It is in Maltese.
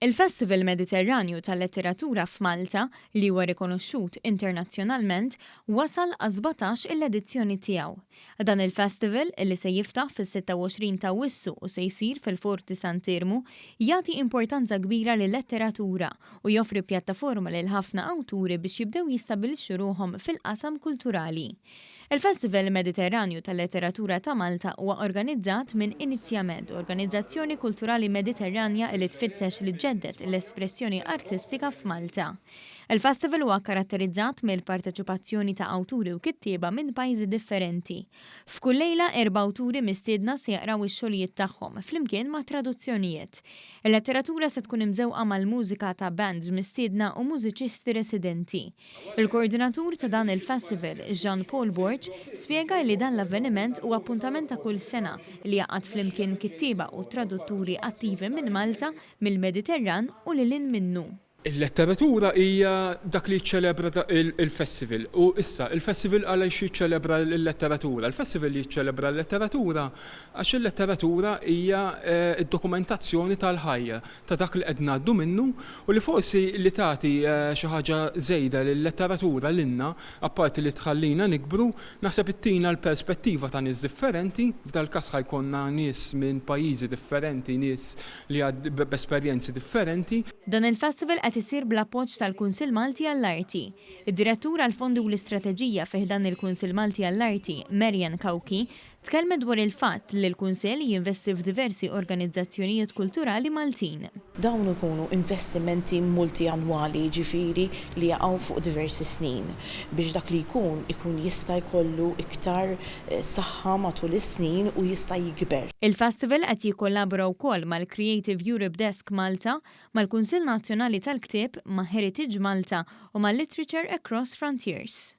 Il-Festival Mediterranju tal-Letteratura f'Malta li huwa rikonoxxut internazzjonalment wasal għal 17 l-edizzjoni tiegħu. Dan il-festival li se jiftaħ fis-26 ta' Wissu u se jsir fil-Forti San Termu jagħti importanza kbira lil-letteratura u joffri pjattaforma lil ħafna awturi biex jibdew jistabbilixxu ruhom fil-qasam kulturali. Il-Festival Mediterranju tal-Letteratura ta' Malta huwa organizzat minn Inizjament, organizzazzjoni kulturali mediterranja li tfittex li ġeddet l-espressjoni artistika f'Malta. Il-festival huwa karatterizzat mill-parteċipazzjoni ta' awturi u kittieba minn pajjiżi differenti. F'kull lejla 4 awturi mistiedna se jaqraw ix-xogħlijiet tagħhom flimkien ma' traduzzjonijiet. Il-letteratura se tkun imżewqa mal-mużika ta' bands mistiedna u mużiċisti residenti. Il-koordinatur ta' dan il-festival, Jean Paul Borg, spjega li dan l-avveniment huwa appuntament ta' kull sena li jaqgħad flimkien kittieba u tradutturi attivi minn Malta, mill-Mediterran u lil minnu. Il-letteratura hija dak li jiċċelebra il-festival u issa il-festival għaliex jiċċelebra l-letteratura. Il-festival jiċċelebra l-letteratura għax il-letteratura hija d-dokumentazzjoni tal-ħajja ta' dak li qed ngħaddu minnu u li forsi li tagħti xi ħaġa żejda lill-letteratura lilna apparti li tħallina nikbru naħseb ittina l-perspettiva ta' nies differenti, f'dal każ ħajkonna nies minn pajjiżi differenti, nies li b'esperjenzi differenti. Dan il-festival qed isir bl-appoġġ tal-Kunsill Malti għall-Arti. Id-Direttur għall-Fondi u l-Istrateġija fih dan il-Kunsill Malti għall-Arti, Marian Kawki, tkellmet dwar il-fatt li l-Kunsill jinvesti f'diversi organizzazzjonijiet kulturali Maltin. Dawn ikunu investimenti multianwali ġifieri li jaqgħu fuq diversi snin biex dak li ikun jista' jkollu iktar saħħa matul is-snin u jista' jikber. Il-festival qed jikkollabora wkoll mal-Creative Europe Desk Malta, mal-Kunsill Nazzjonali tal-Ktieb, ma' Heritage Malta u mal-Literature Across Frontiers.